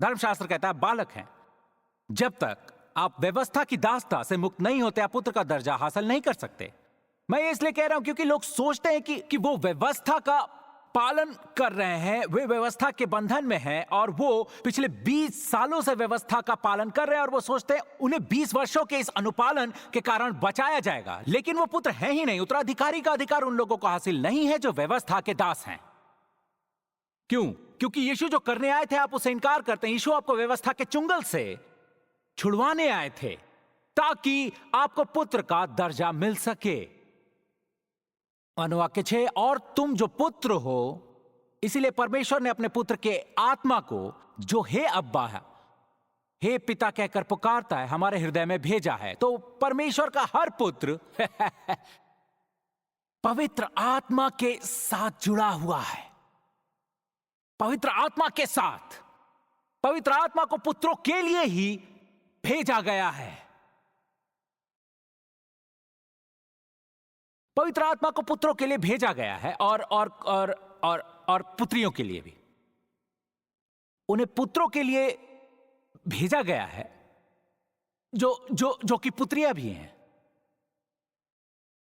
धर्मशास्त्र कहता है बालक हैं। जब तक आप व्यवस्था की दासता से मुक्त नहीं होते, आप पुत्र का दर्जा हासिल नहीं कर सकते। मैं ये इसलिए कह रहा हूं क्योंकि लोग सोचते हैं कि वो व्यवस्था का पालन कर रहे हैं, वे व्यवस्था के बंधन में हैं और वो पिछले 20 सालों से व्यवस्था का पालन कर रहे हैं और वो सोचते हैं उन्हें 20 वर्षों के इस अनुपालन के कारण बचाया जाएगा। लेकिन वो पुत्र है ही नहीं। उत्तराधिकारी का अधिकार उन लोगों को हासिल नहीं है जो व्यवस्था के दास हैं। क्यों? क्योंकि यीशु जो करने आए थे आप उसे इनकार करते हैं। यीशु आपको व्यवस्था के चुंगल से छुड़वाने आए थे ताकि आपको पुत्र का दर्जा मिल सके। अनुवाक्य 6, और तुम जो पुत्र हो, इसीलिए परमेश्वर ने अपने पुत्र के आत्मा को, जो हे अब्बा है, हे पिता कहकर पुकारता है, हमारे हृदय में भेजा है। तो परमेश्वर का हर पुत्र पवित्र आत्मा के साथ जुड़ा हुआ है। पवित्र आत्मा के साथ, पवित्र आत्मा को पुत्रों के लिए ही भेजा गया है। पवित्र आत्मा को पुत्रों के लिए भेजा गया है और पुत्रियों के लिए भी। उन्हें पुत्रों के लिए भेजा गया है जो कि पुत्रियां भी हैं।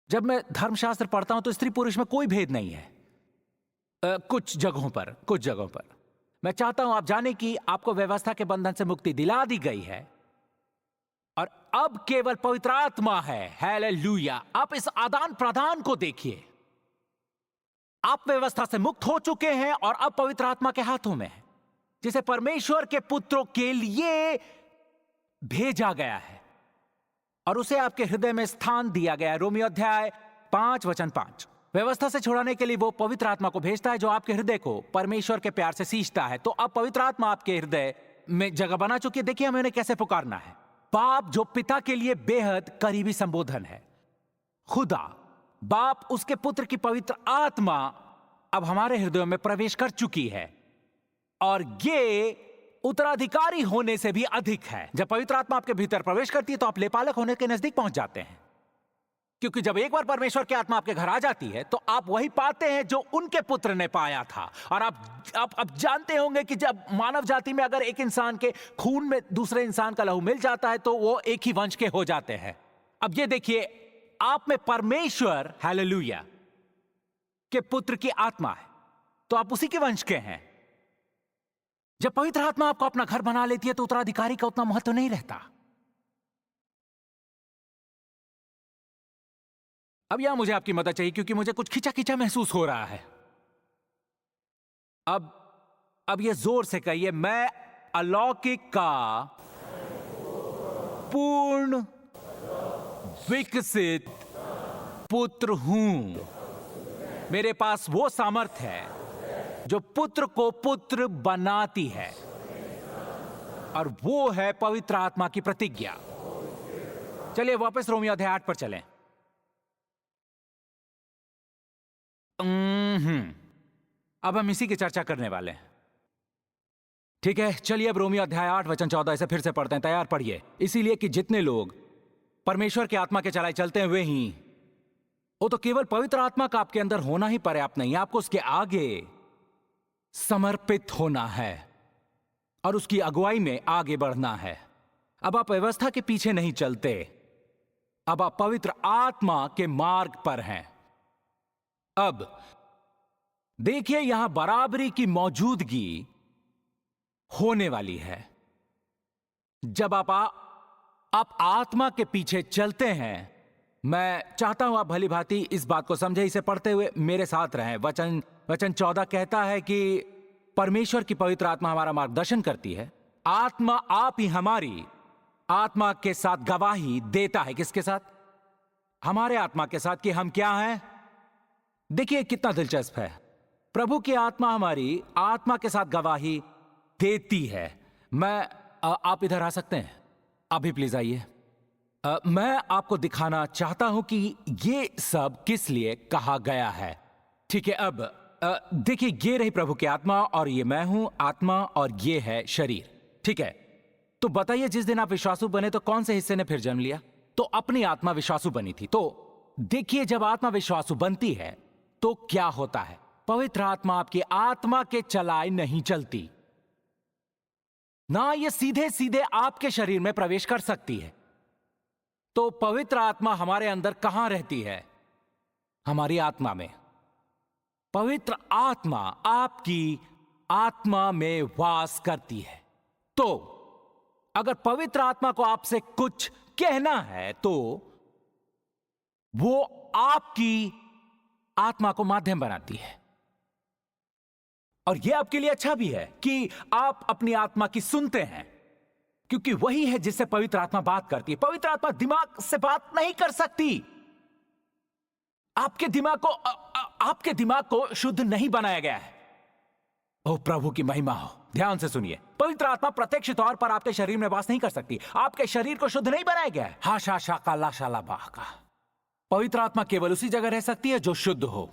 जब मैं धर्मशास्त्र पढ़ता हूं तो स्त्री पुरुष में कोई भेद नहीं है। कुछ जगहों पर मैं चाहता हूं आप जाने कि आपको व्यवस्था के बंधन से मुक्ति दिला दी गई है और अब केवल पवित्र आत्मा है। हालेलुया। आप इस आदान प्रदान को देखिए। आप व्यवस्था से मुक्त हो चुके हैं और अब पवित्र आत्मा के हाथों में है, जिसे परमेश्वर के पुत्रों के लिए भेजा गया है और उसे आपके हृदय में स्थान दिया गया है। रोमियो अध्याय 5 वचन 5। व्यवस्था से छुड़ाने के लिए वो पवित्र आत्मा को भेजता है जो आपके हृदय को परमेश्वर के प्यार से सींचता है। तो अब पवित्र आत्मा आपके हृदय में जगह बना चुकी है। देखिए हमें उन्हें कैसे पुकारना है। बाप, जो पिता के लिए बेहद करीबी संबोधन है। खुदा बाप, उसके पुत्र की पवित्र आत्मा अब हमारे हृदयों में प्रवेश कर चुकी है और ये उत्तराधिकारी होने से भी अधिक है। जब पवित्र आत्मा आपके भीतर प्रवेश करती है तो आप लेपालक होने के नजदीक पहुंच जाते हैं, क्योंकि जब एक बार परमेश्वर की आत्मा आपके घर आ जाती है तो आप वही पाते हैं जो उनके पुत्र ने पाया था। और आप जानते होंगे कि जब मानव जाति में अगर एक इंसान के खून में दूसरे इंसान का लहू मिल जाता है तो वो एक ही वंश के हो जाते हैं। अब ये देखिए, आप में परमेश्वर, हालेलुया, के पुत्र की आत्मा है तो आप उसी के वंश के हैं। जब पवित्र आत्मा आपको अपना घर बना लेती है तो उत्तराधिकारी का उतना महत्व नहीं रहता। अब यहां मुझे आपकी मदद चाहिए क्योंकि मुझे कुछ खिंचा खिंचा महसूस हो रहा है। अब ये जोर से कहिए, मैं अलौकिक का पूर्ण विकसित पुत्र हूं। मेरे पास वो सामर्थ्य है जो पुत्र को पुत्र बनाती है और वो है पवित्र आत्मा की प्रतिज्ञा। चलिए वापस रोमियो अध्याय 8 पर चलें। अब हम इसी की चर्चा करने वाले हैं। ठीक है, चलिए अब रोमियो अध्याय 8 वचन 14 इसे फिर से पढ़ते हैं। तैयार? पढ़िए। इसीलिए कि जितने लोग परमेश्वर के आत्मा के चलाए चलते हैं वे ही, वो तो केवल पवित्र आत्मा का आपके अंदर होना ही पर्याप्त नहीं, आपको उसके आगे समर्पित होना है और उसकी अगुवाई में आगे बढ़ना है। अब आप व्यवस्था के पीछे नहीं चलते, अब आप पवित्र आत्मा के मार्ग पर हैं। अब देखिए, यहां बराबरी की मौजूदगी होने वाली है। जब आप आत्मा के पीछे चलते हैं, मैं चाहता हूं आप भली भांति इस बात को समझे। इसे पढ़ते हुए मेरे साथ रहें। वचन 14 कहता है कि परमेश्वर की पवित्र आत्मा हमारा मार्गदर्शन करती है। आत्मा आप ही हमारी आत्मा के साथ गवाही देता है। किसके साथ? हमारे आत्मा के साथ कि हम क्या हैं। देखिए कितना दिलचस्प है। प्रभु की आत्मा हमारी आत्मा के साथ गवाही देती है। आप इधर आ सकते हैं? अभी प्लीज आइए। मैं आपको दिखाना चाहता हूं कि ये सब किस लिए कहा गया है। ठीक है, अब देखिए, ये रही प्रभु की आत्मा और ये मैं हूं आत्मा और ये है शरीर। ठीक है, तो बताइए, जिस दिन आप विश्वासु बने तो कौन से हिस्से ने फिर जन्म लिया? तो अपनी आत्मा विश्वासु बनी थी। तो देखिए, जब आत्मा विश्वासु बनती है तो क्या होता है? पवित्र आत्मा आपकी आत्मा के चलाए नहीं चलती। ना ये सीधे सीधे आपके शरीर में प्रवेश कर सकती है। तो पवित्र आत्मा हमारे अंदर कहां रहती है? हमारी आत्मा में। पवित्र आत्मा आपकी आत्मा में वास करती है। तो अगर पवित्र आत्मा को आपसे कुछ कहना है तो वो आपकी आत्मा को माध्यम बनाती है। और यह आपके लिए अच्छा भी है कि आप अपनी आत्मा की सुनते हैं, क्योंकि वही है जिससे पवित्र आत्मा बात करती है। पवित्र आत्मा दिमाग से बात नहीं कर सकती। आपके दिमाग को शुद्ध नहीं बनाया गया है। ओ प्रभु की महिमा हो। ध्यान से सुनिए, पवित्र आत्मा प्रत्यक्ष तौर पर आपके शरीर में वास नहीं कर सकती। आपके शरीर को शुद्ध नहीं बनाया गया है। हाशा शाका ला शाला बाह का। पवित्र आत्मा केवल उसी जगह रह सकती है जो शुद्ध हो।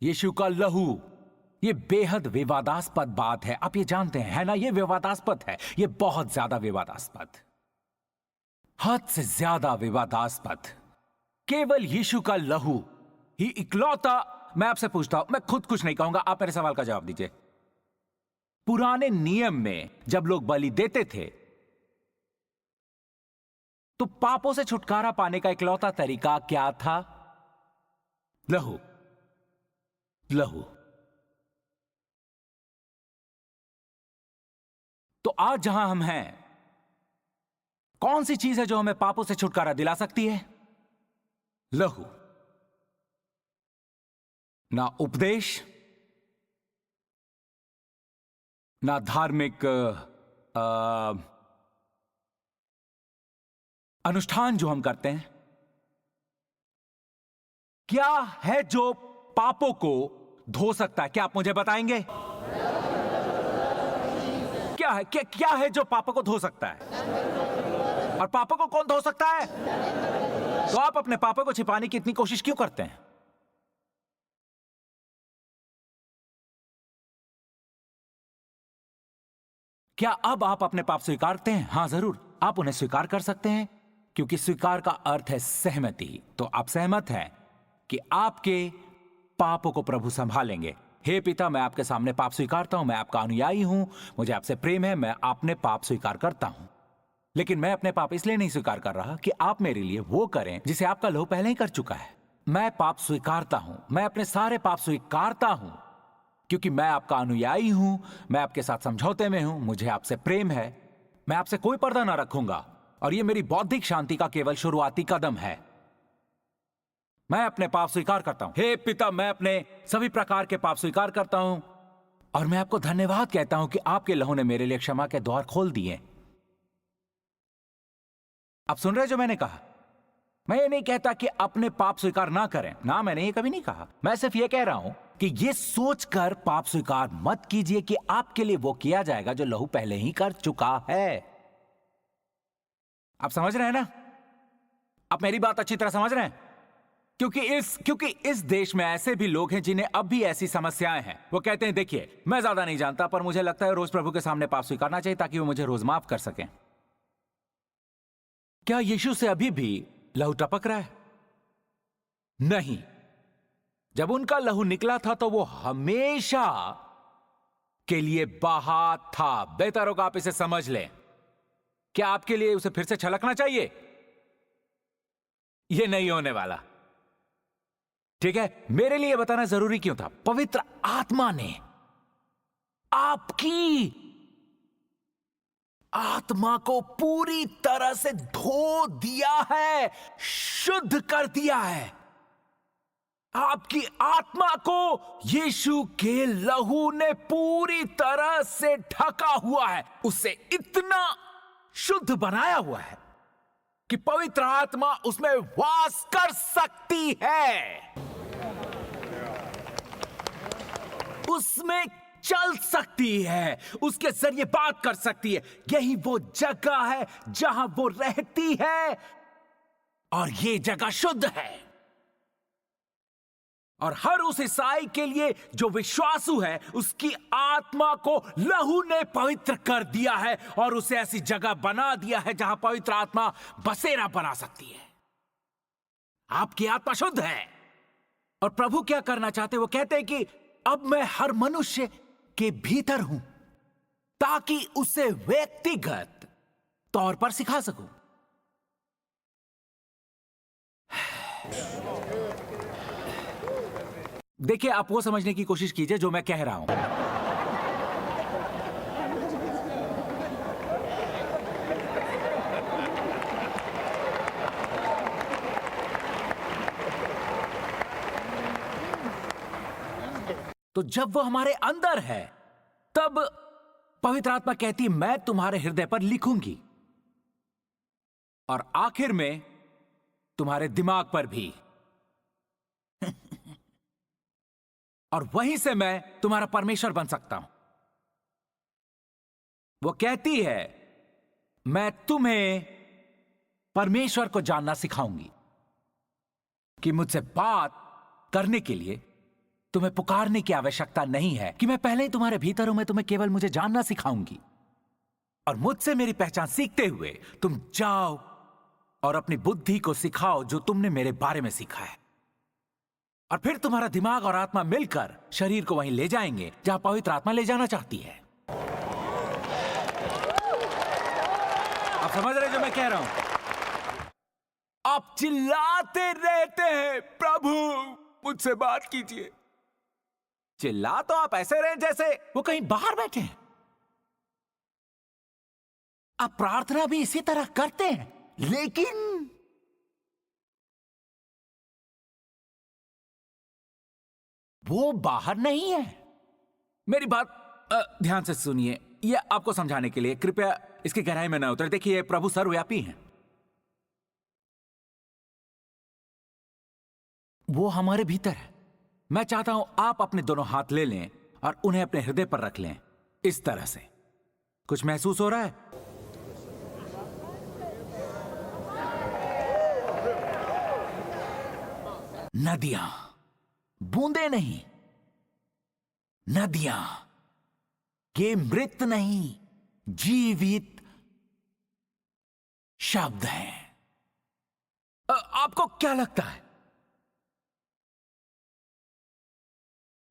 यीशु का लहू, ये बेहद विवादास्पद बात है। आप ये जानते हैं, है ना? ये विवादास्पद है। ये बहुत ज्यादा विवादास्पद, हद से ज्यादा विवादास्पद। केवल यीशु का लहू ही इकलौता। मैं आपसे पूछता हूं, मैं खुद कुछ नहीं कहूंगा, आप मेरे सवाल का जवाब दीजिए। पुराने नियम में जब लोग बलि देते थे तो पापों से छुटकारा पाने का इकलौता तरीका क्या था? लहू। लहू। तो आज जहां हम हैं, कौन सी चीज है जो हमें पापों से छुटकारा दिला सकती है? लहू। ना उपदेश, ना धार्मिक अनुष्ठान जो हम करते हैं। क्या है जो पापों को धो सकता है? क्या आप मुझे बताएंगे? क्या है जो पापों को धो सकता है? और पापों को कौन धो सकता है? तो आप अपने पापों को छिपाने की इतनी कोशिश क्यों करते हैं? क्या अब आप अपने पाप स्वीकारते हैं? हां, जरूर, आप उन्हें स्वीकार कर सकते हैं, क्योंकि स्वीकार का अर्थ है सहमति। तो आप सहमत हैं कि आपके पापों को प्रभु संभालेंगे। हे पिता, मैं आपके सामने पाप स्वीकारता हूं। मैं आपका अनुयायी हूं, मुझे आपसे प्रेम है, मैं अपने पाप स्वीकार करता हूं। लेकिन मैं अपने पाप इसलिए नहीं स्वीकार कर रहा कि आप मेरे लिए वो करें जिसे आपका लहू पहले ही कर चुका है। मैं पाप स्वीकारता हूं, मैं अपने सारे पाप स्वीकारता हूं, क्योंकि मैं आपका अनुयायी हूं, मैं आपके साथ समझौते में हूं, मुझे आपसे प्रेम है, मैं आपसे कोई पर्दा ना रखूंगा। और यह मेरी बौद्धिक शांति का केवल शुरुआती कदम है। मैं अपने पाप स्वीकार करता हूं। हे पिता, मैं अपने सभी प्रकार के पाप स्वीकार करता हूं, और मैं आपको धन्यवाद कहता हूं कि आपके लहू ने मेरे लिए क्षमा के द्वार खोल दिए। आप सुन रहे जो मैंने कहा? मैं ये नहीं कहता कि अपने पाप स्वीकार ना करें, ना, मैंने ये कभी नहीं कहा। मैं सिर्फ ये कह रहा हूं कि ये सोचकर पाप स्वीकार मत कीजिए कि आपके लिए वो किया जाएगा जो लहू पहले ही कर चुका है। आप समझ रहे हैं ना? आप मेरी बात अच्छी तरह समझ रहे हैं? क्योंकि इस देश में ऐसे भी लोग हैं जिन्हें अब भी ऐसी समस्याएं हैं। वो कहते हैं, देखिए, मैं ज्यादा नहीं जानता, पर मुझे लगता है रोज प्रभु के सामने पाप स्वीकारना चाहिए ताकि वो मुझे रोज माफ कर सकें। क्या यीशु से अभी भी लहू टपक रहा है? नहीं। जब उनका लहू निकला था तो वो हमेशा के लिए बहा था। बेहतर होगा आप इसे समझ लें। क्या आपके लिए उसे फिर से छलकना चाहिए? यह नहीं होने वाला। ठीक है, मेरे लिए बताना जरूरी क्यों था? पवित्र आत्मा ने आपकी आत्मा को पूरी तरह से धो दिया है, शुद्ध कर दिया है। आपकी आत्मा को यीशु के लहू ने पूरी तरह से ढका हुआ है, उसे इतना शुद्ध बनाया हुआ है कि पवित्र आत्मा उसमें वास कर सकती है, उसमें चल सकती है, उसके जरिए बात कर सकती है। यही वो जगह है जहां वो रहती है, और ये जगह शुद्ध है। और हर उस ईसाई के लिए जो विश्वासु है, उसकी आत्मा को लहू ने पवित्र कर दिया है और उसे ऐसी जगह बना दिया है जहां पवित्र आत्मा बसेरा बना सकती है। आपकी आत्मा शुद्ध है। और प्रभु क्या करना चाहते? वो कहते हैं कि अब मैं हर मनुष्य के भीतर हूं। ताकि उसे व्यक्तिगत तौर पर सिखा सकूं। देखिए, आप वो समझने की कोशिश कीजिए जो मैं कह रहा हूं। तो जब वो हमारे अंदर है, तब पवित्र आत्मा कहती, मैं तुम्हारे हृदय पर लिखूंगी, और आखिर में तुम्हारे दिमाग पर भी। और वहीं से मैं तुम्हारा परमेश्वर बन सकता हूं। वो कहती है, मैं तुम्हें परमेश्वर को जानना सिखाऊंगी, कि मुझसे बात करने के लिए तुम्हें पुकारने की आवश्यकता नहीं है, कि मैं पहले ही तुम्हारे भीतर हूं। मैं तुम्हें केवल मुझे जानना सिखाऊंगी, और मुझसे मेरी पहचान सीखते हुए तुम जाओ और अपनी बुद्धि को सिखाओ जो तुमने मेरे बारे में सीखा है। और फिर तुम्हारा दिमाग और आत्मा मिलकर शरीर को वहीं ले जाएंगे जहां पवित्र आत्मा ले जाना चाहती है। आप समझ रहे जो मैं कह रहा हूं? आप चिल्लाते रहते हैं, प्रभु मुझसे बात कीजिए। चिल्ला तो आप ऐसे रहे जैसे वो कहीं बाहर बैठे हैं। आप प्रार्थना भी इसी तरह करते हैं, लेकिन वो बाहर नहीं है। मेरी बात ध्यान से सुनिए, यह आपको समझाने के लिए, कृपया इसकी गहराई में न उतरे। देखिए, प्रभु सर्वव्यापी हैं। वो हमारे भीतर है। मैं चाहता हूं आप अपने दोनों हाथ ले लें और उन्हें अपने हृदय पर रख लें। इस तरह से कुछ महसूस हो रहा है? नदियां, बूंदे नहीं, नदियां, ये मृत नहीं, जीवित शब्द हैं। आपको क्या लगता है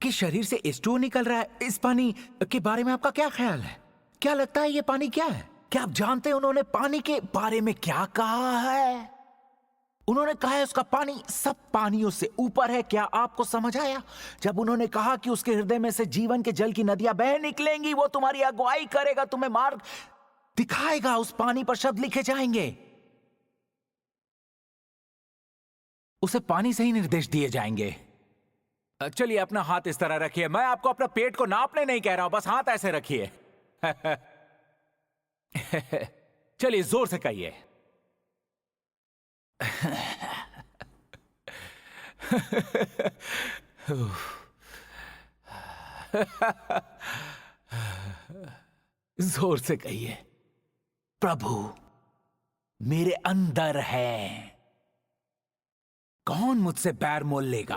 कि शरीर से H2O निकल रहा है? इस पानी के बारे में आपका क्या ख्याल है? क्या लगता है ये पानी क्या है? क्या आप जानते हैं उन्होंने पानी के बारे में क्या कहा है? उन्होंने कहा है उसका पानी सब पानियों से ऊपर है। क्या आपको समझ आया? जब उन्होंने कहा कि उसके हृदय में से जीवन के जल की नदियां बह निकलेंगी, वो तुम्हारी अगुवाई करेगा, तुम्हें मार्ग दिखाएगा, उस पानी पर शब्द लिखे जाएंगे, उसे पानी से ही निर्देश दिए जाएंगे। चलिए अपना हाथ इस तरह रखिए। मैं आपको अपना पेट को नापने नहीं कह रहा हूं, बस हाथ ऐसे रखिए। चलिए जोर से कहिए। जोर से कहिए, प्रभु मेरे अंदर है, कौन मुझसे बैर मोल लेगा?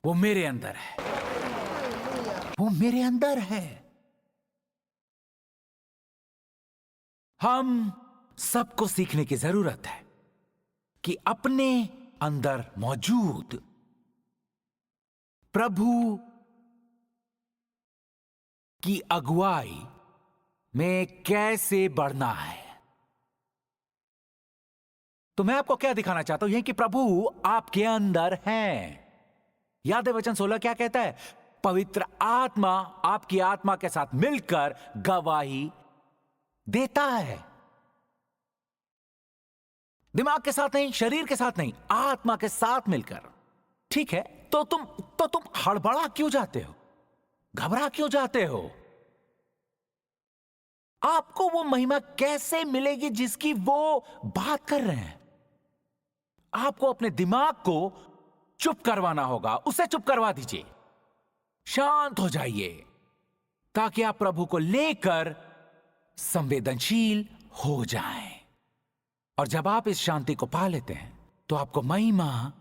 वो मेरे अंदर है, वो मेरे अंदर है। हम सबको सीखने की जरूरत है कि अपने अंदर मौजूद प्रभु की अगुवाई में कैसे बढ़ना है। तो मैं आपको क्या दिखाना चाहता हूं, यह कि प्रभु आपके अंदर हैं। याद है वचन 16 क्या कहता है? पवित्र आत्मा आपकी आत्मा के साथ मिलकर गवाही देता है। दिमाग के साथ नहीं, शरीर के साथ नहीं, आत्मा के साथ मिलकर। ठीक है, तो तुम हड़बड़ा क्यों जाते हो? घबरा क्यों जाते हो? आपको वो महिमा कैसे मिलेगी जिसकी वो बात कर रहे हैं? आपको अपने दिमाग को चुप करवाना होगा। उसे चुप करवा दीजिए, शांत हो जाइए, ताकि आप प्रभु को लेकर संवेदनशील हो जाएं। और जब आप इस शांति को पा लेते हैं तो आपको महिमा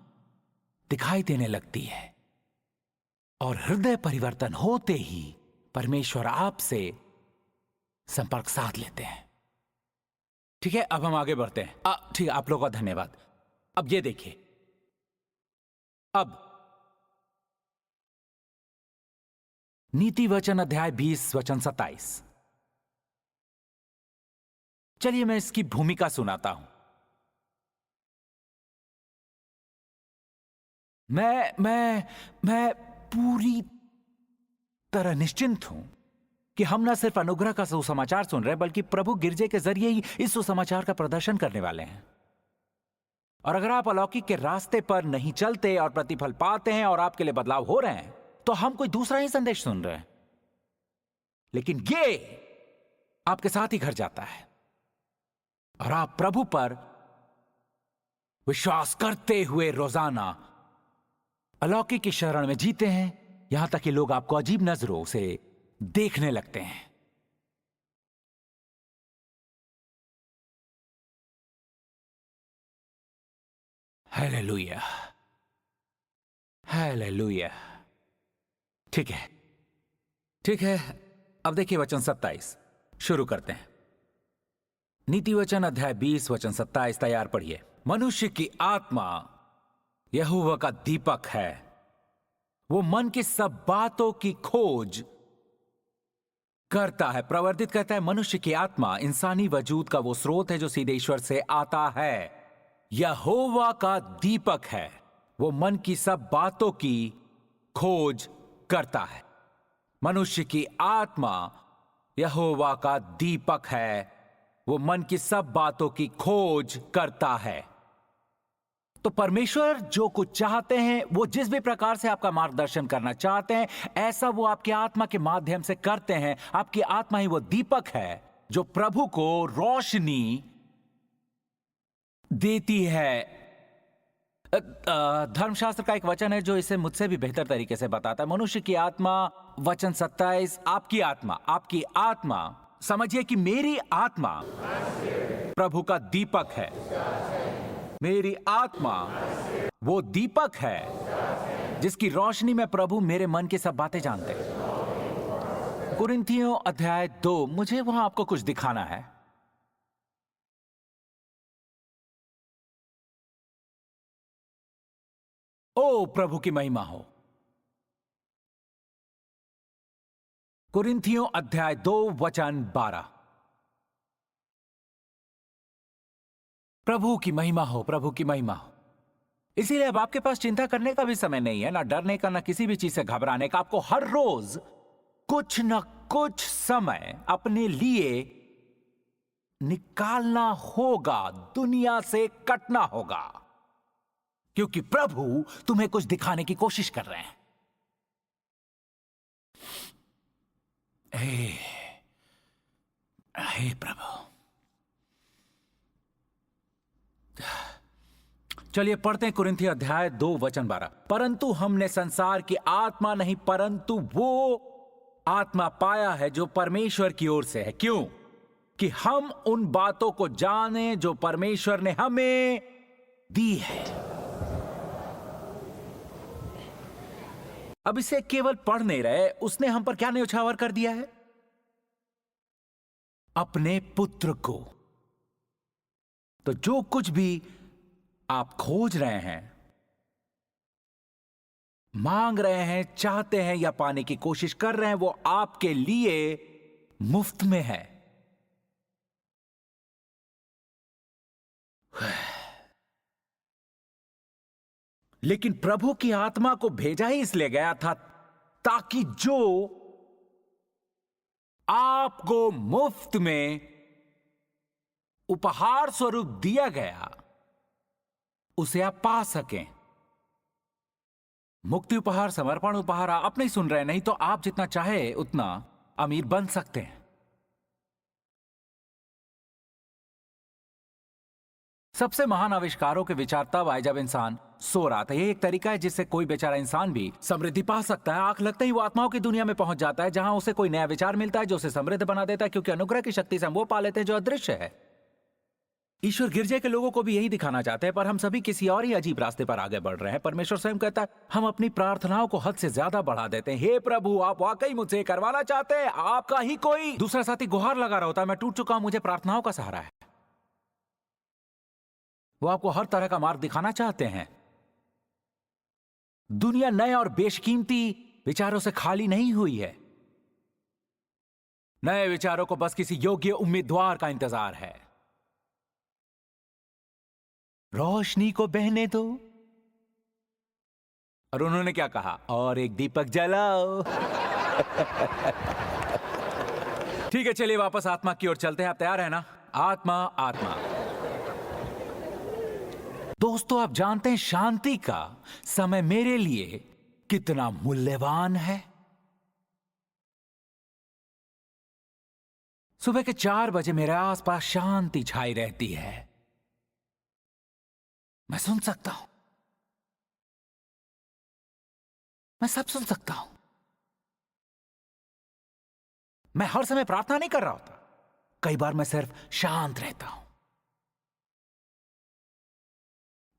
दिखाई देने लगती है, और हृदय परिवर्तन होते ही परमेश्वर आपसे संपर्क साध लेते हैं। ठीक है, अब हम आगे बढ़ते हैं। ठीक है, आप लोगों का धन्यवाद। अब ये देखिए, अब नीति वचन अध्याय 20 वचन 27। चलिए मैं इसकी भूमिका सुनाता हूं। मैं पूरी तरह निश्चिंत हूं कि हम न सिर्फ अनुग्रह का सुसमाचार सुन रहे बल्कि प्रभु गिरजे के जरिए ही इस सुसमाचार का प्रदर्शन करने वाले हैं। और अगर आप अलौकिक के रास्ते पर नहीं चलते और प्रतिफल पाते हैं और आपके लिए बदलाव हो रहे हैं तो हम कोई दूसरा ही संदेश सुन रहे हैं। लेकिन ये आपके साथ ही घर जाता है और आप प्रभु पर विश्वास करते हुए रोजाना अलौकिक की शरण में जीते हैं, यहां तक कि लोग आपको अजीब नजरों से देखने लगते हैं। Hallelujah, hallelujah. ठीक है, ठीक है। अब देखिए वचन 27 शुरू करते हैं। नीति वचन अध्याय 20 वचन 27 तैयार पढ़िए। मनुष्य की आत्मा यहोवा का दीपक है, वो मन की सब बातों की खोज करता है। प्रवर्तित कहता है मनुष्य की आत्मा इंसानी वजूद का वो स्रोत है जो सीधे ईश्वर से आता है। यहोवा का दीपक है, वो मन की सब बातों की खोज करता है। मनुष्य की आत्मा यहोवा का दीपक है, वो मन की सब बातों की खोज करता है। तो परमेश्वर जो कुछ चाहते हैं, वो जिस भी प्रकार से आपका मार्गदर्शन करना चाहते हैं, ऐसा वो आपकी आत्मा के माध्यम से करते हैं। आपकी आत्मा ही वो दीपक है जो प्रभु को रोशनी देती है। धर्मशास्त्र का एक वचन है जो इसे मुझसे भी बेहतर तरीके से बताता है। मनुष्य की आत्मा, वचन 27, आपकी आत्मा समझिए कि मेरी आत्मा प्रभु का दीपक है। मेरी आत्मा वो दीपक है जिसकी रोशनी में प्रभु मेरे मन की सब बातें जानते हैं। कुरिन्थियों अध्याय 2, मुझे वहां आपको कुछ दिखाना है। ओ प्रभु की महिमा हो। कुरिन्थियों अध्याय 2 वचन 12। प्रभु की महिमा हो, प्रभु की महिमा हो। इसीलिए अब आपके पास चिंता करने का भी समय नहीं है, ना डरने का, ना किसी भी चीज से घबराने का। आपको हर रोज कुछ न कुछ समय अपने लिए निकालना होगा, दुनिया से कटना होगा, क्योंकि प्रभु तुम्हें कुछ दिखाने की कोशिश कर रहे हैं। हे प्रभु। चलिए पढ़ते हैं कुरिन्थियों अध्याय 2 वचन 12। परंतु हमने संसार की आत्मा नहीं, परंतु वो आत्मा पाया है जो परमेश्वर की ओर से है। क्यों? कि हम उन बातों को जाने जो परमेश्वर ने हमें दी है। अब इसे केवल पढ़ नहीं रहे, उसने हम पर क्या न्यौछावर कर दिया है? अपने पुत्र को। तो जो कुछ भी आप खोज रहे हैं, मांग रहे हैं, चाहते हैं या पाने की कोशिश कर रहे हैं, वो आपके लिए मुफ्त में है। लेकिन प्रभु की आत्मा को भेजा ही इसलिए गया था ताकि जो आपको मुफ्त में उपहार स्वरूप दिया गया उसे आप पा सकें। मुक्ति उपहार, समर्पण उपहार। आप नहीं सुन रहे? नहीं तो आप जितना चाहे उतना अमीर बन सकते हैं। सबसे महान आविष्कारों के विचार तब आए जब इंसान सो रहा था। यह एक तरीका है जिससे कोई बेचारा इंसान भी समृद्धि पा सकता है। आंख लगते ही वो आत्माओं की दुनिया में पहुंच जाता है, जहां उसे कोई नया विचार मिलता है जो उसे समृद्ध बना देता है, क्योंकि अनुग्रह की शक्ति से हम वो पा लेते हैं जो अदृश्य है। ईश्वर गिरजे के लोगों को भी यही दिखाना चाहते हैं, पर हम सभी किसी और ही अजीब रास्ते पर आगे बढ़ रहे हैं। परमेश्वर स्वयं कहता है हम अपनी प्रार्थनाओं को हद से ज्यादा बढ़ा देते हैं। हे प्रभु, आप वाकई मुझसे करवाना चाहते हैं? आपका ही कोई दूसरा साथी गुहार लगा रहा होता है, मैं टूट चुका हूं, मुझे प्रार्थनाओं का सहारा है। वो आपको हर तरह का मार्ग दिखाना चाहते हैं। दुनिया नए और बेशकीमती विचारों से खाली नहीं हुई है। नए विचारों को बस किसी योग्य उम्मीदवार का इंतजार है। रोशनी को बहने दो। और उन्होंने क्या कहा? और एक दीपक जलाओ। ठीक है, चलिए वापस आत्मा की ओर चलते हैं। आप तैयार हैं ना? आत्मा आत्मा। दोस्तों, आप जानते हैं शांति का समय मेरे लिए कितना मूल्यवान है। सुबह के 4 बजे मेरे आसपास शांति छाई रहती है। मैं सुन सकता हूं, मैं सब सुन सकता हूं। मैं हर समय प्रार्थना नहीं कर रहा होता। कई बार मैं सिर्फ शांत रहता हूं।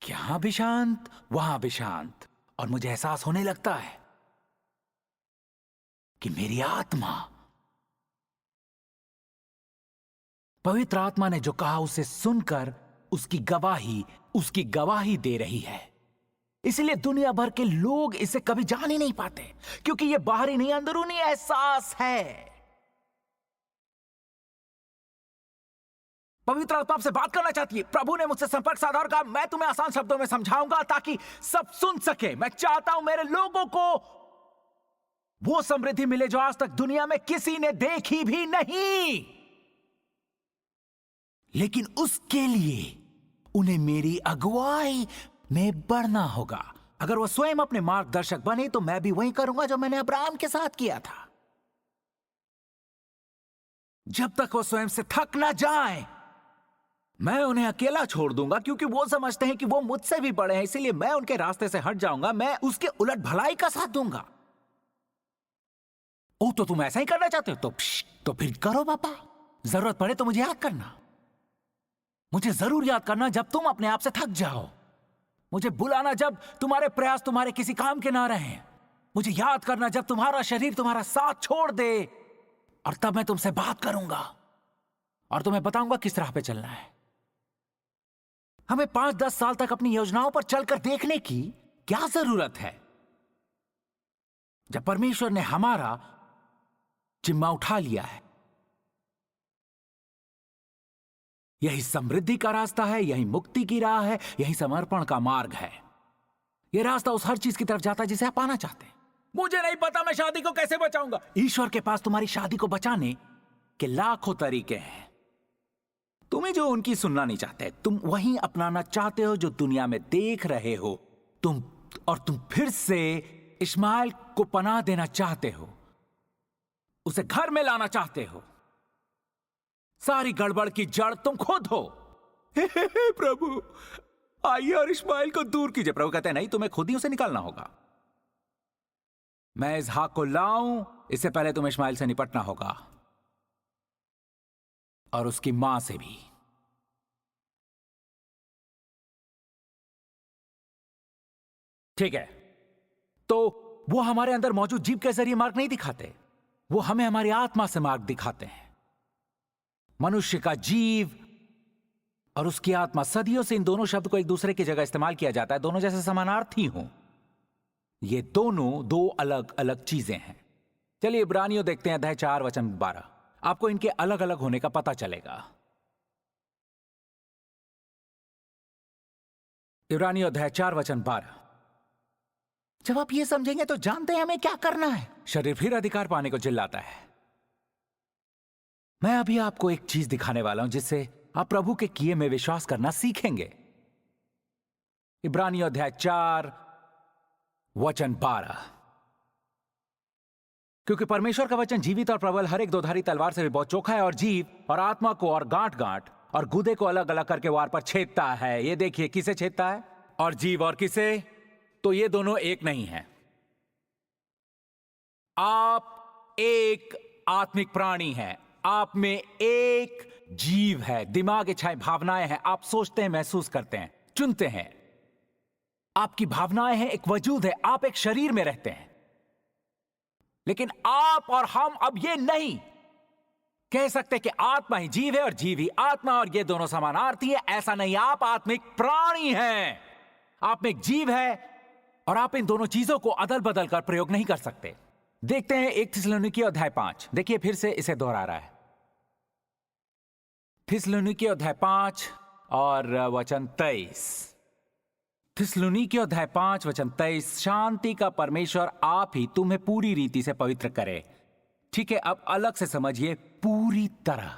यहां भी शांत, वहां भी शांत। और मुझे एहसास होने लगता है कि मेरी आत्मा, पवित्र आत्मा ने जो कहा उसे सुनकर उसकी गवाही दे रही है। इसलिए दुनिया भर के लोग इसे कभी जान ही नहीं पाते, क्योंकि यह बाहरी नहीं, अंदरूनी एहसास है। पवित्र आत्मा आपसे बात करना चाहती है। प्रभु ने मुझसे संपर्क साधा और कहा, मैं तुम्हें आसान शब्दों में समझाऊंगा ताकि सब सुन सके। मैं चाहता हूं मेरे लोगों को वो समृद्धि मिले जो आज तक दुनिया में किसी ने देखी भी नहीं। लेकिन उसके लिए उन्हें मेरी अगुवाई में बढ़ना होगा। अगर वो स्वयं अपने मार्गदर्शक बने तो मैं भी वही करूंगा जो मैंने अब्राहम के साथ किया था। जब तक वो स्वयं से थक ना जाए, मैं उन्हें अकेला छोड़ दूंगा, क्योंकि वो समझते हैं कि वो मुझसे भी बड़े हैं। इसीलिए मैं उनके रास्ते से हट जाऊंगा। मैं उसके उलट भलाई का साथ दूंगा। ओ, तो तुम ऐसा ही करना चाहते हो? तो फिर करो बाबा। जरूरत पड़े तो मुझे याद करना। मुझे जरूर याद करना जब तुम अपने आप से थक जाओ। मुझे बुलाना जब तुम्हारे प्रयास तुम्हारे किसी काम के ना रहें। मुझे याद करना जब तुम्हारा शरीर तुम्हारा साथ छोड़ दे। और तब मैं तुमसे बात करूंगा और तुम्हें बताऊंगा किस राह पे चलना है। हमें 5-10 साल तक अपनी योजनाओं पर चलकर देखने की क्या जरूरत है, जब परमेश्वर ने हमारा जिम्मा उठा लिया है। यही समृद्धि का रास्ता है, यही मुक्ति की राह है, यही समर्पण का मार्ग है। यह रास्ता उस हर चीज की तरफ जाता है जिसे आप पाना चाहते हैं। मुझे नहीं पता मैं शादी को कैसे बचाऊंगा। ईश्वर के पास तुम्हारी शादी को बचाने के लाखों तरीके हैं। तुम्हें जो उनकी सुनना नहीं चाहते, तुम वही अपनाना चाहते हो जो दुनिया में देख रहे हो। तुम फिर से इस्माइल को पनाह देना चाहते हो, उसे घर में लाना चाहते हो। सारी गड़बड़ की जड़ तुम खुद हो। प्रभु आइए और इस्माइल को दूर कीजिए। प्रभु कहते हैं नहीं, तुम्हें खुद ही उसे निकालना होगा। मैं इसहाक को लाऊं, इससे पहले तुम्हें इस्माइल से निपटना होगा और उसकी मां से भी। ठीक है, तो वो हमारे अंदर मौजूद जीव के जरिए मार्ग नहीं दिखाते, वो हमें हमारी आत्मा से मार्ग दिखाते हैं। मनुष्य का जीव और उसकी आत्मा, सदियों से इन दोनों शब्द को एक दूसरे की जगह इस्तेमाल किया जाता है, दोनों जैसे समानार्थी हों। ये दोनों दो अलग अलग चीजें हैं। चलिए इब्रानियों देखते हैं, अध्याय 4 वचन 12। आपको इनके अलग अलग होने का पता चलेगा। इब्रानियों अध्याय 4 वचन 12। जब आप ये समझेंगे तो जानते हैं हमें क्या करना है। शरीर फिर अधिकार पाने को चिल्लाता है। मैं अभी आपको एक चीज दिखाने वाला हूं जिससे आप प्रभु के किए में विश्वास करना सीखेंगे। इब्रानियों अध्याय 4 वचन 12। क्योंकि परमेश्वर का वचन जीवित और प्रबल, हर एक दोधारी तलवार से भी बहुत चोखा है और जीव और आत्मा को और गांठ गांठ और गुदे को अलग अलग करके वार पर छेदता है। ये देखिए, किसे छेदता है? और जीव और किसे? तो ये दोनों एक नहीं है। आप एक आत्मिक प्राणी हैं, आप में एक जीव है, दिमाग, इच्छाएं, भावनाएं हैं। आप सोचते हैं, महसूस करते हैं, चुनते हैं। आपकी भावनाएं हैं, एक वजूद है, आप एक शरीर में रहते हैं। लेकिन आप और हम अब ये नहीं कह सकते कि आत्मा ही जीव है और जीव ही आत्मा और ये दोनों समानार्थी है। ऐसा नहीं, आप आत्मिक प्राणी हैं। आप में एक जीव है और आप इन दोनों चीजों को अदल बदल कर प्रयोग नहीं कर सकते। देखते हैं 1 थिस्सलुनीकी अध्याय 5। देखिए फिर से इसे दोहरा रहा है। थिस्सलुनीकी अध्याय 5 और वचन 23। थिस्सलुनीकी अध्याय 5 वचन 23। शांति का परमेश्वर आप ही तुम्हें पूरी रीति से पवित्र करे। ठीक है, अब अलग से समझिए, पूरी तरह,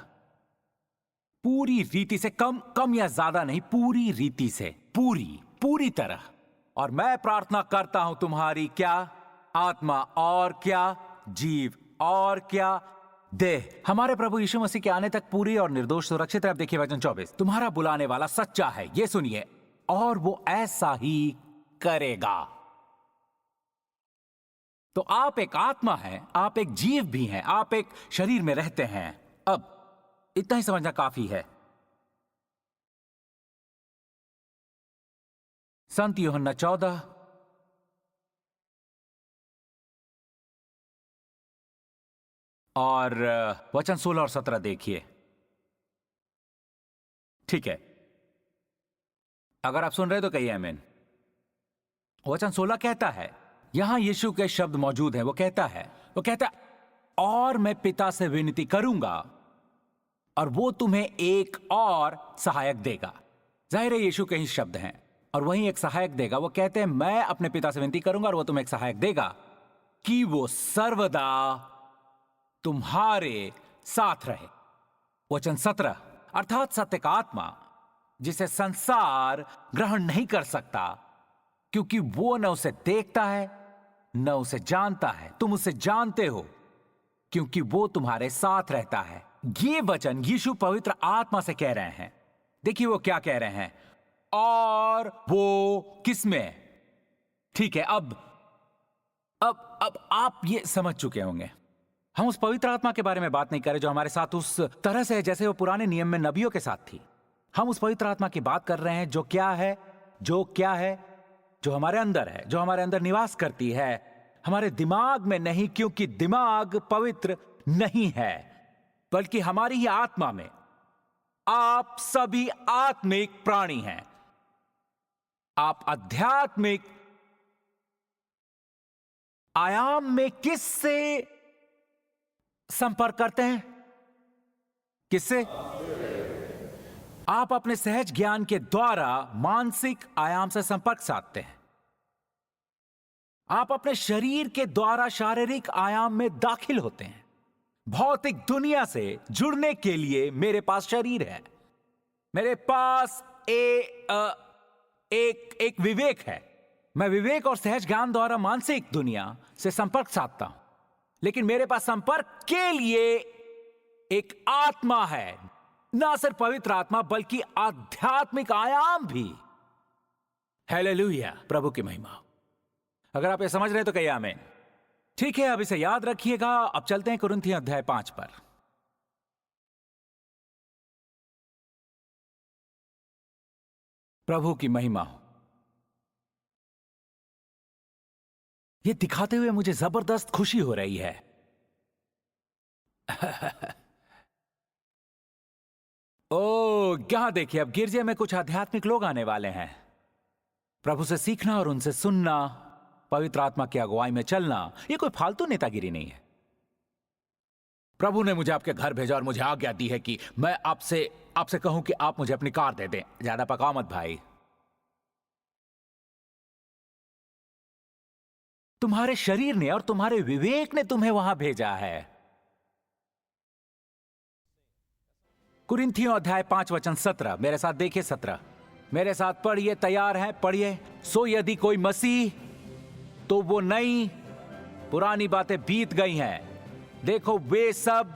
पूरी रीति से, कम या ज्यादा नहीं, पूरी रीति से, पूरी तरह। और मैं प्रार्थना करता हूं तुम्हारी क्या आत्मा और क्या जीव और क्या देह हमारे प्रभु यीशु मसीह के आने तक पूरी और निर्दोष सुरक्षित रहे। अब देखिए वचन 24। तुम्हारा बुलाने वाला सच्चा है, ये सुनिए, और वो ऐसा ही करेगा। तो आप एक आत्मा हैं, आप एक जीव भी हैं, आप एक शरीर में रहते हैं। अब इतना ही समझना काफी है। संत यूहन्ना 14 और वचन 16 और 17 देखिए। ठीक है, अगर आप सुन रहे तो कहिए आमीन। वचन 16 कहता है, यहां यीशु के शब्द मौजूद हैं। वो कहता है और मैं पिता से विनती करूंगा और वो तुम्हें एक और सहायक देगा। जाहिर है यीशु के ही शब्द हैं और वही एक सहायक देगा। वो कहते हैं मैं अपने पिता से विनती करूंगा और वो तुम्हें एक सहायक देगा कि वो सर्वदा तुम्हारे साथ रहे। वचन 17, अर्थात सत्य का आत्मा जिसे संसार ग्रहण नहीं कर सकता क्योंकि वो न उसे देखता है न उसे जानता है। तुम उसे जानते हो क्योंकि वो तुम्हारे साथ रहता है। ये वचन यीशु पवित्र आत्मा से कह रहे हैं। देखिए वो क्या कह रहे हैं, और वो किसमें। ठीक है, अब आप ये समझ चुके होंगे। हम उस पवित्र आत्मा के बारे में बात नहीं कर रहे जो हमारे साथ उस तरह से है जैसे वो पुराने नियम में नबियों के साथ थी। हम उस पवित्र आत्मा की बात कर रहे हैं जो क्या है, जो हमारे अंदर है, जो हमारे अंदर निवास करती है, हमारे दिमाग में नहीं, क्योंकि दिमाग पवित्र नहीं है, बल्कि हमारी ही आत्मा में। आप सभी आत्मिक प्राणी हैं। आप आध्यात्मिक आयाम में किससे संपर्क करते हैं? किससे? आप अपने सहज ज्ञान के द्वारा मानसिक आयाम से संपर्क साधते हैं। आप अपने शरीर के द्वारा शारीरिक आयाम में दाखिल होते हैं। भौतिक दुनिया से जुड़ने के लिए मेरे पास शरीर है, मेरे पास एक विवेक है। मैं विवेक और सहज ज्ञान द्वारा मानसिक दुनिया से संपर्क साधता हूं, लेकिन मेरे पास संपर्क के लिए एक आत्मा है, ना सिर्फ पवित्र आत्मा बल्कि आध्यात्मिक आयाम भी। हालेलुया, प्रभु की महिमा। अगर आप ये समझ रहे तो कहिए आमीन। ठीक है, अब इसे याद रखिएगा। अब चलते हैं कुरिन्थियों अध्याय 5 पर। प्रभु की महिमा हो। ये दिखाते हुए मुझे जबरदस्त खुशी हो रही है। ओ, यहां देखिए, अब गिरजे में कुछ आध्यात्मिक लोग आने वाले हैं। प्रभु से सीखना और उनसे सुनना, पवित्र आत्मा की अगुवाई में चलना, यह कोई फालतू नेतागिरी नहीं है। प्रभु ने मुझे आपके घर भेजा और मुझे आज्ञा दी है कि मैं आपसे कहूं कि आप मुझे अपनी कार दे दें। ज्यादा पकाओ मत भाई। तुम्हारे शरीर ने और तुम्हारे विवेक ने तुम्हें वहां भेजा है। कुरिन्थियों अध्याय 5 वचन 17, मेरे साथ देखिए 17, मेरे साथ पढ़िए। तैयार हैं? पढ़िए। सो यदि कोई मसीह तो वो नई पुरानी बातें बीत गई हैं, देखो वे सब